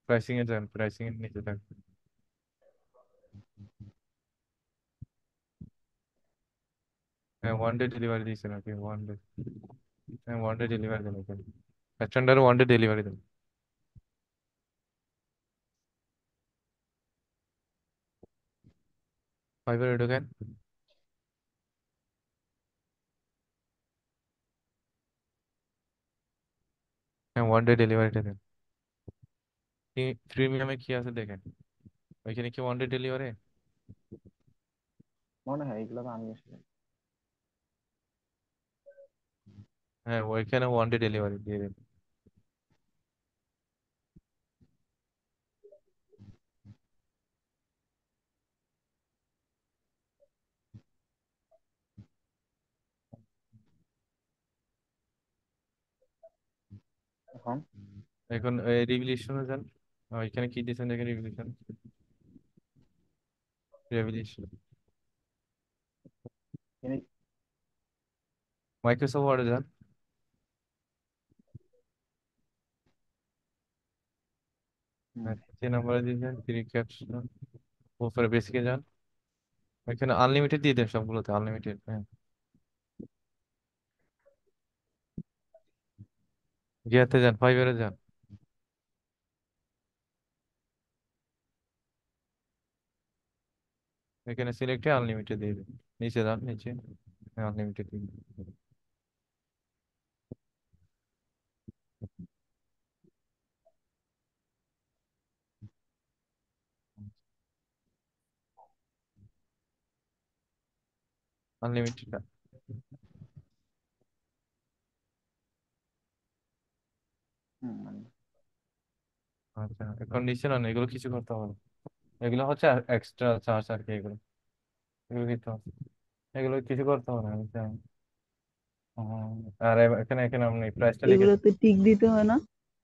প্রাইসিং এ যান, প্রাইসিং এর নিচে থাকবে। হ্যাঁ, ওয়ান ডে ডেলিভারি দিয়েছে নাকি? ওয়ান ডে, হ্যাঁ ওয়ান ডে ডেলিভারি দেন এখানে, স্ট্যান্ডার্ড ওয়ান ডে ডেলিভারি দেন। ফাইবারে ঢোকেন, হ্যাঁ ওয়ান ডে ডেলিভারিটা দেন। প্রিমিয়ামে কি আছে দেখেন, ওইখানে কি ওয়ান ডে ডেলিভারি? মনে হয় এগুলো তো আমি আসলে হ্যাঁ ওইখানে ওয়ান ডে ডেলিভারি দিয়ে দেন। এখন এখন রিভিলিউশনে যান, ওইখানে কি দিয়েছেন দেখেন, রিভিলিউশন, রিভিলিউশন, এনে- মাইক্রোসফট ওয়ার্ডে যান, হুম, যে নাম্বারে দিয়েছেন থ্রি ক্যাপশন, উপরে বেসিকে যান, ওইখানে আনলিমিটেড দিয়ে দেন সবগুলোতে, আনলিমিটেড। হ্যাঁ, গিয়াতে যান, ফাইবারে যান, এখানে সিলেক্টে আনলিমিটেড দিয়ে দেন, নিচে যান, নিচে আনলিমিটেড দিয়ে দিন। আনলিমিটেড। মানে আচ্ছা, এখন নিচে না, এগুলো কিছু করতে হবে না, এগুলো হচ্ছে এক্সট্রা চার্জ আর কি, এগুলো এগুলো দিতে হবে, এগুলো কিছু করতে হবে না, বুঝছেন? আর এখানে এখানে আপনি প্রাইসটা লিখে দিন। এগুলোতে টিক দিতে হয় না?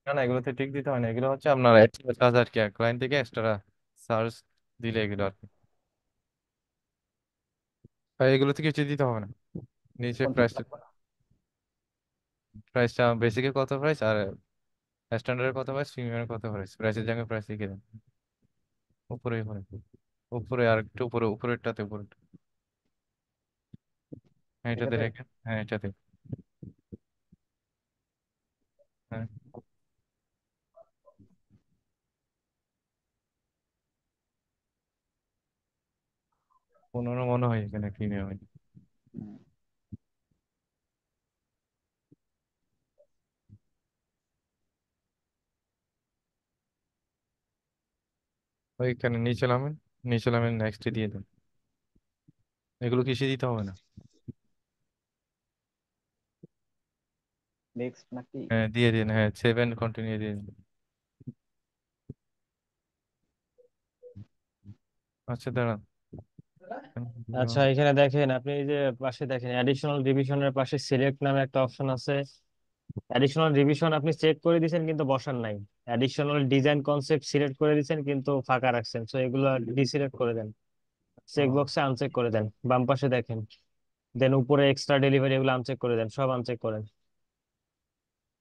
না না, এগুলোতে ঠিক দিতে হয় না, এগুলো হচ্ছে আপনার এক্সট্রা চার্জ আর কি, ক্লায়েন্ট থেকে এক্সট্রা চার্জ দিলে এগুলো আর কি, আর এগুলোতে কিছু দিতে হবে না। নিচে কোন দিকে প্রাইসটা, লাগবে না? প্রাইসটা বেসিকের কত প্রাইস আর স্ট্যান্ডার্ডের কত প্রাইস, প্রিমিয়ামের কত প্রাইস, প্রাইসের জায়গায় প্রাইস লিখে দেন। উপরে উপরে উপরে আর একটু উপরে, উপরেরটাতে, উপরে, হ্যাঁ এটাতে এটাতে রেখেন, হ্যাঁ এটাতে, হ্যাঁ 15 মনে হয় এখানে প্রিমিয়ামে। হুম, ওইখানে নিচে নামেন, নিচে নামেন, নেক্সট দিয়ে দেন, এগুলো কিছু দিতে হবে না। নেক্সট নাকি? হ্যাঁ দিয়ে দিন, হ্যাঁ সেভেন কন্টিনিউ দিয়ে দিন। আচ্ছা দাঁড়ান, আচ্ছা, এখানে দেখেন, আপনি এই যে পাশে দেখেন অ্যাডিশনাল রিভিশনের পাশে সিলেক্ট নামে একটা অপশন আছে। অ্যাডিশনাল রিভিশন আপনি চেক করে দিয়েছেন কিন্তু বসান নাই। অ্যাডিশনাল ডিজাইন কনসেপ্ট সিলেক্ট করে দিয়েছেন কিন্তু ফাঁকা রাখছেন, তো এগুলো ডিসিলেক্ট করে দেন, চেক ও, বক্সে আনচেক করে দেন, বাম পাশে দেখেন। দেন উপরে এক্সট্রা ডেলিভারি, এগুলো আনচেক করে দেন, সব আনচেক করেন।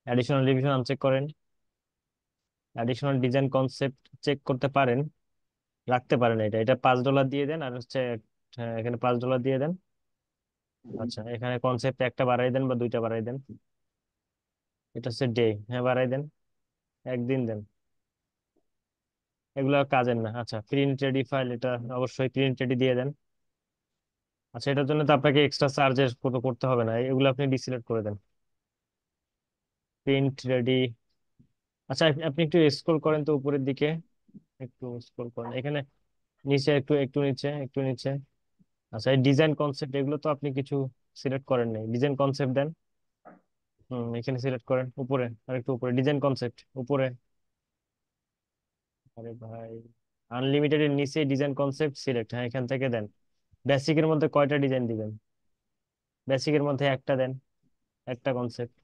অ্যাডিশনাল রিভিশন আনচেক করেন। অ্যাডিশনাল ডিজাইন কনসেপ্ট চেক করতে পারেন, রাখতে পারেন। এটা এটা $5 দিয়ে দেন, আর হচ্ছে হ্যাঁ, এখানে $5 দিয়ে দেন। হুম, আচ্ছা, এখানে কনসেপ্ট একটা বাড়াই দেন বা দুইটা বাড়াই দেন। এটা হচ্ছে ডে, হ্যাঁ বাড়াই দেন, একদিন দেন। এগুলো আর কাজের না। আচ্ছা, প্রিন্ট রেডি ফাইল, এটা অবশ্যই প্রিন্ট রেডি দিয়ে দেন। আচ্ছা, এটার জন্য তো আপনাকে এক্সট্রা চার্জেস করতে হবে না, এগুলো আপনি ডিসিলেক্ট করে দেন। Print ready. আচ্ছা, আপনি একটু স্ক্রল করেন তো উপরের দিকে, একটু স্ক্রল করেন এখানে নিচে, একটু একটু নিচে, একটু নিচে। আচ্ছা, এই ডিজাইন কনসেপ্ট, এগুলো তো আপনি কিছু সিলেক্ট করেন নাই, ডিজাইন কনসেপ্ট দেন। এখানে সিলেক্ট করেন উপরে, আর একটু উপরে ডিজাইন কনসেপ্ট উপরে। আরে ভাই, আনলিমিটেড এর নিচে ডিজাইন কনসেপ্ট সিলেক্ট, হ্যাঁ এখান থেকে দেন। বেসিকের মধ্যে কয়টা ডিজাইন দিবেন? বেসিকের মধ্যে একটা দেন, একটা কনসেপ্ট।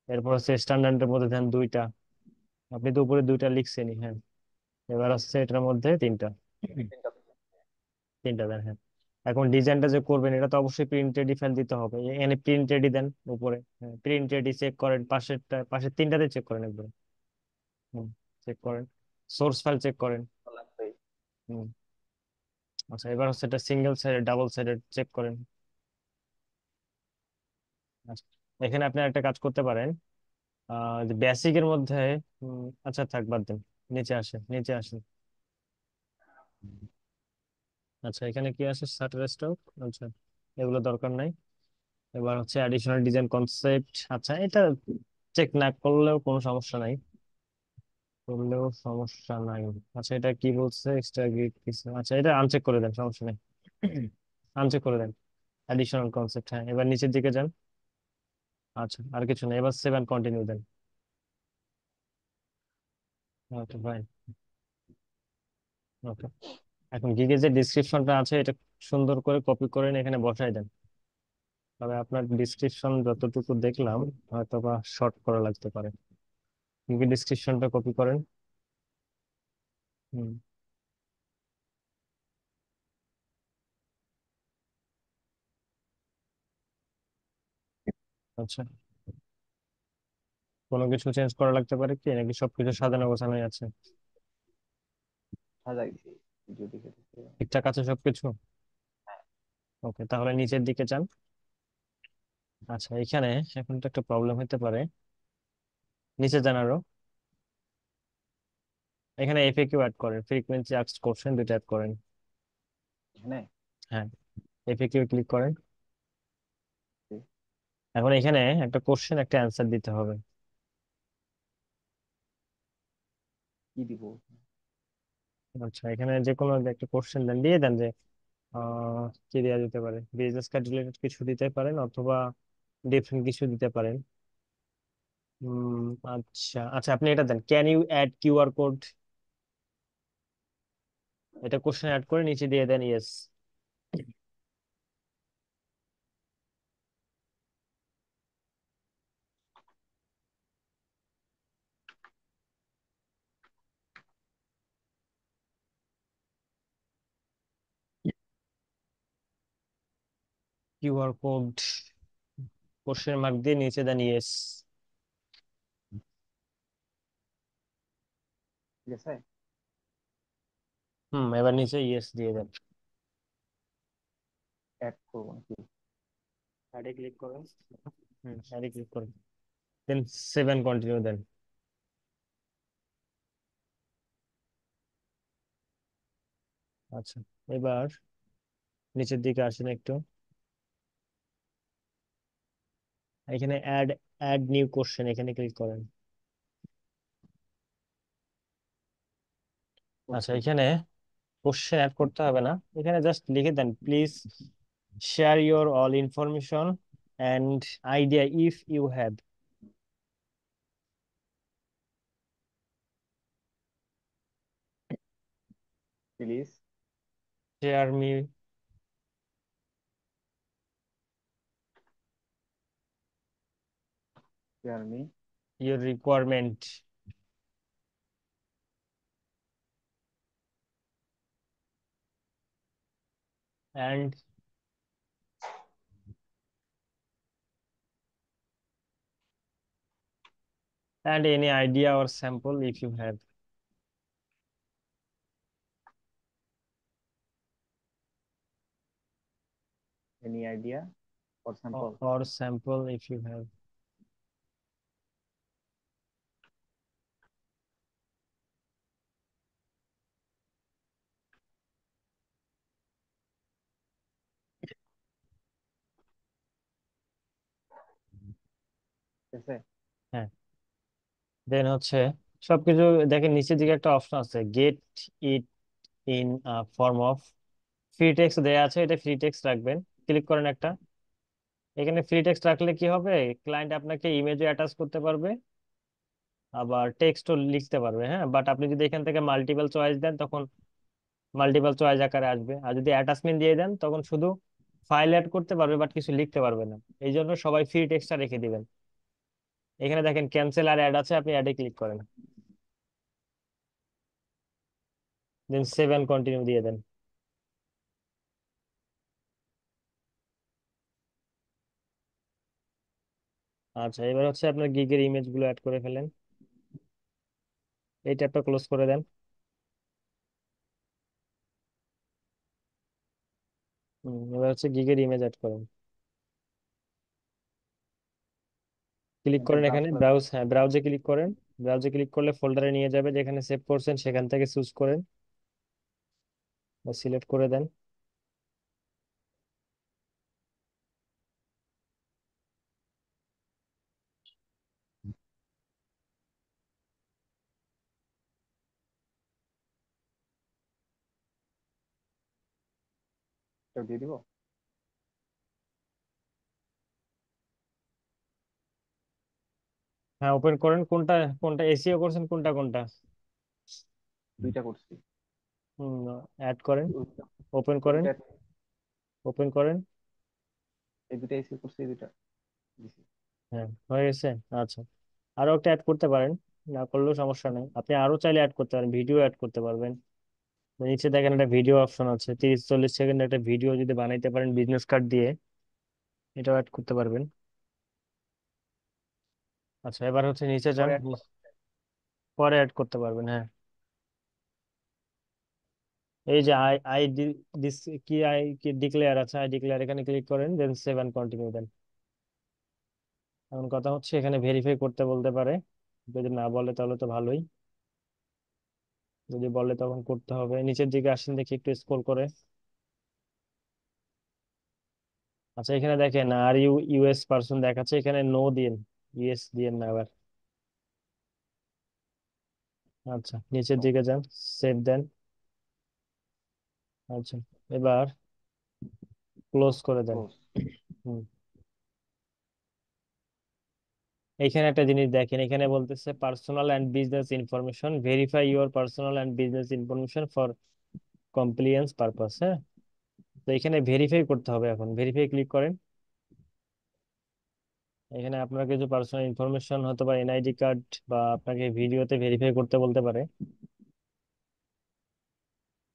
এরপর হচ্ছে স্ট্যান্ডার্ডের মধ্যে দেন দুইটা। আপনি তো উপরে দুইটা লিখছেনই, হ্যাঁ। এবার হচ্ছে এটার মধ্যে তিনটা, তিনটা দেন, হ্যাঁ। এখন ডিজাইনটা যে করবেন এটা তো অবশ্যই প্রিন্টেডই ফাইল দিতে হবে, এখানে প্রিন্টেডই দেন উপরে। হ্যাঁ, প্রিন্টেডই চেক করেন, পাশের তিনটাতে চেক করেন একবার। হুম, চেক করেন, সোর্স ফাইল চেক করেন। লাগবে। হুম। আচ্ছা, এবার হচ্ছে এটা single sided double sided check করেন। আচ্ছা, এখানে আপনি একটা কাজ করতে পারেন, যে বেসিকের মধ্যে, আচ্ছা থাক বাদ দেন, নিচে আসে, নিচে আসে। আচ্ছা, এখানে কি আছে, শাটার স্টক। আচ্ছা, এগুলো দরকার নাই। এবার হচ্ছে অ্যাডিশনাল ডিজাইন কনসেপ্ট। আচ্ছা, এটা চেক না করলেও কোনো সমস্যা নাই, করলেও সমস্যা নাই। আচ্ছা, এটা কি বলছে, এক্সট্রা গ্রিড কিছু, আচ্ছা এটা আনচেক করে দেন, সমস্যা নেই। আনচেক করে দেন, অ্যাডিশনাল কনসেপ্ট। হ্যাঁ, এবার নিচের দিকে যান। আচ্ছা, আর কিছু নেই, এবার সেভ কন্টিনিউ দেন। Okay fine. ওকে, এখন গিগে যে ডিসক্রিপশনটা আছে এটা সুন্দর করে কপি করে এনে এখানে বসাই দেন। তবে আপনার ডিসক্রিপশন যতটুকু দেখলাম হয়তো বা শর্ট করা লাগতে পারে। গিগে ডিসক্রিপশনটা কপি করেন। হুম। আচ্ছা, কোনো কিছু চেঞ্জ করা লাগতে পারে কি, নাকি সবকিছু সাজানো গোছানোই আছে? সাজাইছি, ভিডিও দেখে দেখে। ঠিকঠাক আছে সবকিছু? ওকে, তাহলে নিচের দিকে যান। আচ্ছা, এখানে এখন তো একটা প্রবলেম হতে পারে, নিচে যান আরো। এখানে এফএকিউ অ্যাড করেন, ফ্রিকোয়েন্সি আস্কড কোশ্চেন দুটো অ্যাড করেন। এখানে হ্যাঁ, এফএকিউ ক্লিক করেন। এখন এখানে একটা কোশ্চেন একটা অ্যান্সার দিতে হবে। কি দিব? আচ্ছা, এখানে যে কোনো একটা কোশ্চেন দেন, দিয়ে দেন যে কি দেওয়া যেতে পারে, বিজনেস কার্ড রিলেটেড কিছু দিতে পারেন অথবা ডিফারেন্ট কিছু দিতে পারেন। আচ্ছা আচ্ছা, আপনি এটা দেন, can you add QR code. এটা কোশ্চেন অ্যাড করে নিচে দিয়ে দেন yes. QR code, question mark দিয়ে নিচে দেন ইয়েস। ঠিক আছে। এবার নিচে ইয়েস দিয়ে দেন। অ্যাড করবো নাকি? অ্যাডে ক্লিক করুন। অ্যাডে ক্লিক করুন, দেন সেভেন কন্টিনিউ দেন। আচ্ছা, এবার নিচের দিকে আসেন একটু, এখানে অ্যাড অ্যাড নিউ কোশ্চেন এখানে ক্লিক করেন। আচ্ছা, করছি। এখানে কোশ্চেন অ্যাড করতে হবে না, এখানে জাস্ট লিখে দেন please share your all information and idea if you have. Please share me share me your requirement and any idea or sample if you have. Any idea for sample. Or sample if you have. ঠিক আছে। হ্যাঁ, দেন হচ্ছে সবকিছু দেখেন, নিচের দিকে একটা option আছে, get it in form of free text দেয়া আছে, এটা ফ্রি টেক্সট রাখবেন। ক্লিক করেন একটা, এখানে ফ্রি টেক্সট রাখলে কি হবে, ক্লায়েন্ট আপনাকে ইমেজও অ্যাটাচ করতে পারবে আবার টেক্সটও লিখতে পারবে। হ্যাঁ, বাট আপনি যদি এখান থেকে মাল্টিপল চয়েস দেন তখন মাল্টিপল চয়েস আকারে আসবে, আর যদি অ্যাটাচমেন্ট দিয়ে দেন তখন শুধু ফাইল অ্যাড করতে পারবে বাট কিছু লিখতে পারবে না। এই জন্য সবাই ফ্রি টেক্সটটা রেখে দিবেন। এখানে দেখেন ক্যান্সেল আর অ্যাড আছে, আপনি অ্যাডে ক্লিক করেন, দেন সেভ এন্ড কন্টিনিউ দিয়ে দেন। আচ্ছা, এবার হচ্ছে আপনার গিগের ইমেজ গুলো অ্যাড করে ফেলেন। এই ট্যাবটা ক্লোজ করে দেন। এবার হচ্ছে গিগের ইমেজ অ্যাড করেন। ক্লিক এখান থেকে করেন ব্রাউজ এখানে করে দেবো। ব্রাউজ, হ্যাঁ ব্রাউজে ক্লিক করেন। ব্রাউজে ক্লিক করলে ফোল্ডারে নিয়ে যাবে, যেখানে সেভ করছেন সেখান থেকে চুজ করেন বা সিলেক্ট করে দেন। এটা দিয়ে দিব। হ্যাঁ ওপেন করেন। কোনটা কোনটা এসিও করছেন, কোনটা কোনটা? দুইটা করছি। অ্যাড করেন, ওই ওপেন ওই করেন, দুইটা, ওপেন করেন। এই দুইটা এসি করছি, এই দুইটা দিছি। হ্যাঁ হয়ে গেছে। আচ্ছা, আরো একটা অ্যাড করতে পারেন, না করলেও সমস্যা নেই। আপনি আরো চাইলে অ্যাড করতে পারেন, ভিডিও অ্যাড করতে পারবেন। নিচে দেখেন একটা ভিডিও অপশন আছে, 30-40 সেকেন্ড একটা ভিডিও যদি বানাইতে পারেন বিজনেস কার্ড দিয়ে, এটাও অ্যাড করতে পারবেন। আচ্ছা, এবার হচ্ছে নিচে যান। পরে অ্যাড করা। পরে অ্যাড করতে পারবেন, হ্যাঁ। এই যে আই আই দিস, কি আই কি ডিক্লেয়ার আছে, আই ডিক্লেয়ার, এখানে ক্লিক করেন, দেন সেভ এন্ড কন্টিনিউ দেন। এখন কথা হচ্ছে এখানে ভেরিফাই করতে বলতে পারে, যদি না বলে তাহলে তো ভালোই, যদি বলে তখন করতে হবে। নিচের দিকে আসেন দেখি একটু স্ক্রল করে। আচ্ছা, এখানে দেখেন আর ইউ ইউএস পার্সন দেখাচ্ছে, এখানে নো দিন, ইয়েস দিন না আবার। আচ্ছা, নিচের দিকে যান, সেভ দেন। আচ্ছা, এবার ক্লোজ করে দেন। ক্লোজ। হুম। এখানে একটা জিনিস দেখেন, এখানে বলতেছে personal and business information, verify your personal and business information for compliance purpose. হ্যাঁ, তো এখানে ভেরিফাই করতে হবে, এখন ভেরিফাই ক্লিক করেন। এখানে আপনার কিছু পার্সোনাল ইনফরমেশন, হয়তো বা এনআইডি কার্ড, বা আপনাকে ভিডিওতে ভেরিফাই করতে বলতে পারে।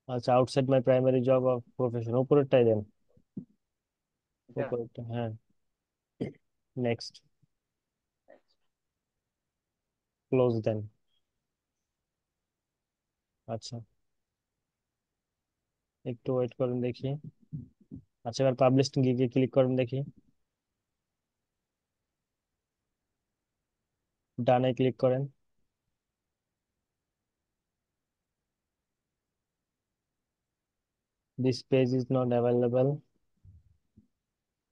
আচ্ছা, outside my primary job of profession, উপরেরটাই দেন, এটা উপরেরটা, হ্যাঁ। নেক্সট, ক্লোজ দেন। আচ্ছা, একটু ওয়েট করেন দেখি। আচ্ছা, এবার পাবলিশ গিগে ক্লিক করেন দেখি। ডানে ক্লিক করেন। This page is not available,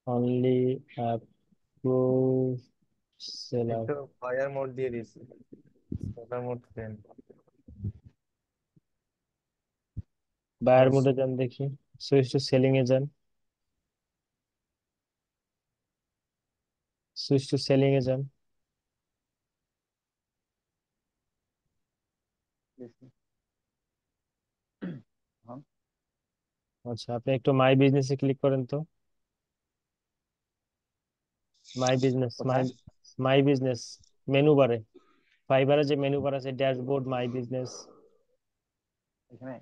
only approve seller. একটু ফায়ার মোড দিয়ে দিছি, ফায়ার মোড দেন। Buyer Yes. মোডে যান দেখি, সুইচ টু সেলিং এ যান, সুইচ টু সেলিং এ যান। দিছি। হ্যাঁ। আচ্ছা, আপনি একটু মাই বিজনেসে ক্লিক করেন তো। মাই বিজনেস, মাই কোথায়? মাই বিজনেস মেনু বারে, ফাইবারে যে মেনু বার আছে, ড্যাশবোর্ড, মাই বিজনেস, এখানে।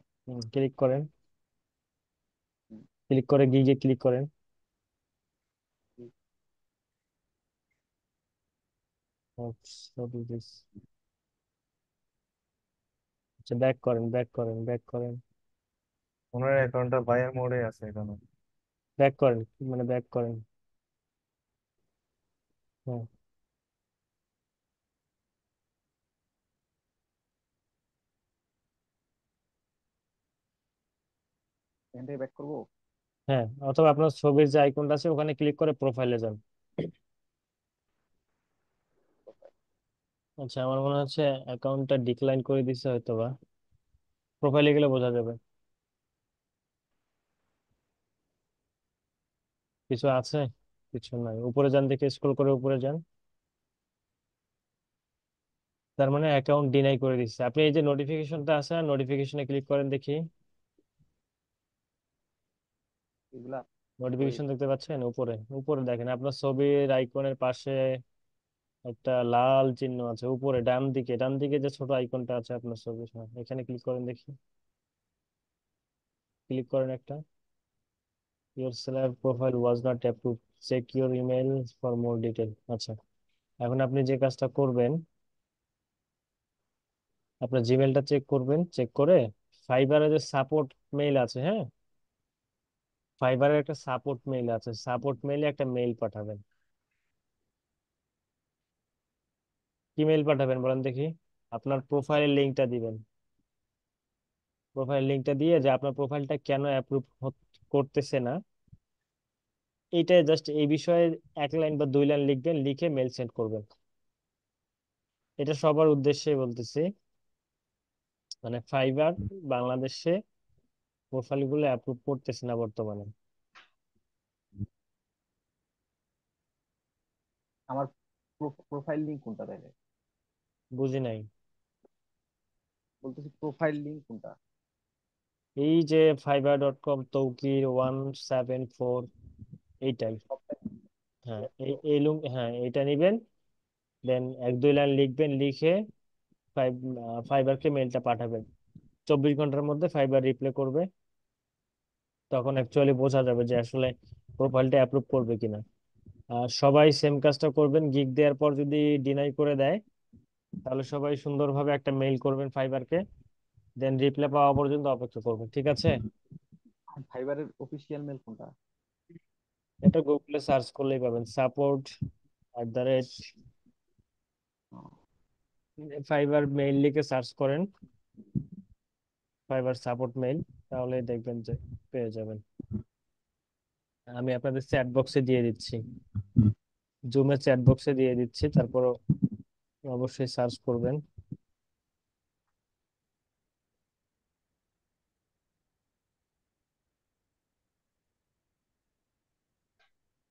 ক্লিক করেন। হুম, ক্লিক করে গিগে ক্লিক করেন। হুম, আচ্ছা, ব্যাক করেন, ব্যাক করেন, ব্যাক করেন, ওনার অ্যাকাউন্টটা ফায়ার মোডে আছে এখানে। ব্যাক করেন, মানে ব্যাক করেন। হ্যাঁ, এখান থেকে ব্যাক করবো। হ্যাঁ, অথবা আপনার ছবির যে আইকনটা আছে ওখানে ক্লিক করে প্রোফাইলে যান। আচ্ছা, আমার মনে হচ্ছে অ্যাকাউন্টটা ডিক্লাইন করে দিছে হয়তো বা, প্রোফাইলে গেলে বোঝা যাবে। কিছু আছে? কিছু নাই, উপরে যান দেখে, স্ক্রল করে উপরে যান। তার মানে অ্যাকাউন্ট ডিনাই করে দিচ্ছে। আপনি এই যে নোটিফিকেশনটা আছে, নোটিফিকেশনে ক্লিক করেন দেখি। এগুলা ওই নোটিফিকেশন দেখতে পাচ্ছেন উপরে? উপরে দেখেন আপনার ছবির আইকনের পাশে একটা লাল চিহ্ন আছে, উপরে ডান দিকে, ডান দিকে যে ছোট আইকনটা আছে আপনার ছবির, হ্যাঁ, এখানে ক্লিক করেন দেখি। ক্লিক করেন একটা। Your seller profile was not approve, check your email for more detail. আচ্ছা, এখন আপনি যে কাজটা করবেন, আপনার জিমেলটা চেক করবেন, চেক করে ফাইবারে যে সাপোর্ট মেইল আছে, হ্যাঁ, ফাইবারের একটা সাপোর্ট মেইল আছে, সাপোর্ট মেইলে একটা মেইল পাঠাবেন। কি মেইল পাঠাবেন বলেন দেখি? আপনার প্রোফাইলের লিঙ্কটা দিবেন। প্রোফাইল লিঙ্কটা দিয়ে যে আপনার প্রোফাইলটা কেন অ্যাপ্রুভ করতেছে না, এইটাই জাস্ট এই বিষয়ে 1 লাইন বা 2 লাইন লিখবেন, লিখে মেল সেন্ড করবেন। এটা সবার উদ্দেশ্যে বলতেছি, মানে ফাইবার বাংলাদেশে প্রোফাইল গুলো অ্যাপ্রুভ করতেছে না বর্তমানে। আমার প্রোফাইল লিঙ্ক কোনটা তাহলে? বুঝি নাই। বলতেছি প্রোফাইল লিঙ্ক কোনটা? এই যে fiverr.com তৌকির 174, এইটাই। হ্যাঁ, এই লিঙ্ক, হ্যাঁ এটা নিবেন। দেন 1 2 লাইন লিখবেন, লিখে ফাইবারকে মেলটা পাঠাবেন। 24 ঘন্টার মধ্যে ফাইবার রিপ্লাই করবে, তখন অ্যাকচুয়ালি বোঝা যাবে যে আসলে প্রোফাইলটা অ্যাপ্রুভ করবে কিনা। আর সবাই সেম কাজটা করবেন, গিগ দেওয়ার পর যদি ডিনাই করে দেয়, তাহলে সবাই সুন্দরভাবে একটা মেইল করবেন ফাইবারকে, দেন রিপ্লাই পাওয়া পর্যন্ত অপেক্ষা করবেন, ঠিক আছে? ফাইবারের অফিসিয়াল মেল কোনটা? এটা গুগলে সার্চ করলেই পাবেন, support@, ফাইবার মেইল লিখে সার্চ করেন, ফাইবার সাপোর্ট মেইল, তাহলে দেখবেন যে পেয়ে যাবেন। আমি আপনাদের চ্যাট বক্সে দিয়ে দিচ্ছি, জুমের চ্যাট বক্সে দিয়ে দিচ্ছি, তারপর অবশ্যই সার্চ করবেন।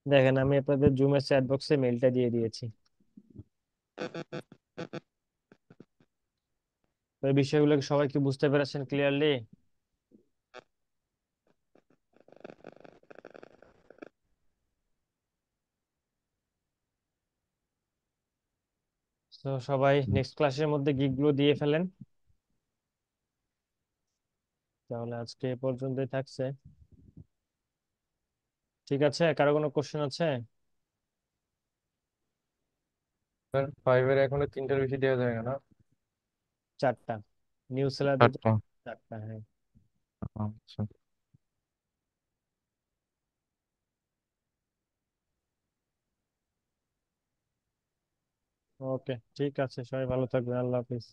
দেখেন, আমি আপনাদের জুমের চ্যাট বক্সে মেইলটা দিয়ে দিয়েছি। তো এই বিষয়গুলো কি সবাই কি বুঝতে পেরেছেন ক্লিয়ারলি? তো সবাই নেক্সট ক্লাসের মধ্যে গিগগুলো দিয়ে ফেলেন। তাহলে আজকে এ পর্যন্তই থাকছে, ঠিক আছে? কারো কোনো কোশ্চেন আছে? স্যার ফাইভের এখনো 3টার বেশি দেওয়া যায় না? 4টা, নিউ সেলারদের 4টা। 4টা, হ্যাঁ। আচ্ছা। ওকে, ঠিক আছে, সবাই ভালো থাকবেন, আল্লাহ হাফিজ।